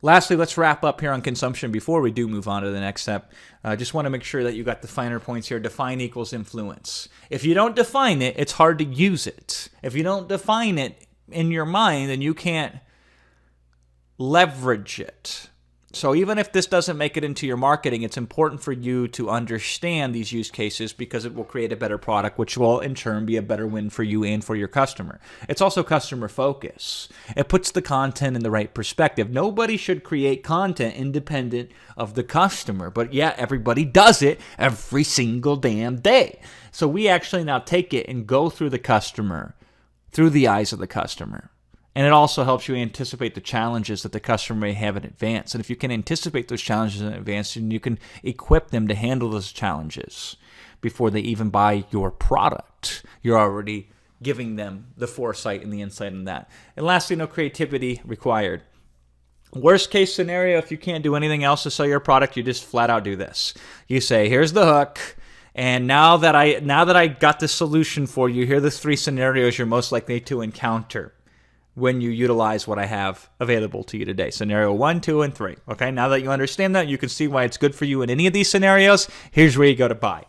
Lastly, let's wrap up here on consumption before we do move on to the next step. Just want to make sure that you got the finer points here. Define equals influence. If you don't define it, it's hard to use it. If you don't define it in your mind, then you can't leverage it. So even if this doesn't make it into your marketing, it's important for you to understand these use cases because it will create a better product, which will in turn be a better win for you and for your customer. It's also customer focus. It puts the content in the right perspective. Nobody should create content independent of the customer, but yet everybody does it every single damn day. So we actually now take it and go through the customer, through the eyes of the customer. And it also helps you anticipate the challenges that the customer may have in advance. And if you can anticipate those challenges in advance, then you can equip them to handle those challenges before they even buy your product. You're already giving them the foresight and the insight in that. And lastly, no creativity required. Worst case scenario, if you can't do anything else to sell your product, you just flat out do this. You say, here's the hook. And now that I got the solution for you, here are the 3 scenarios you're most likely to encounter when you utilize what I have available to you today. Scenario 1, 2, and 3. Okay, now that you understand that, you can see why it's good for you in any of these scenarios. Here's where you go to buy.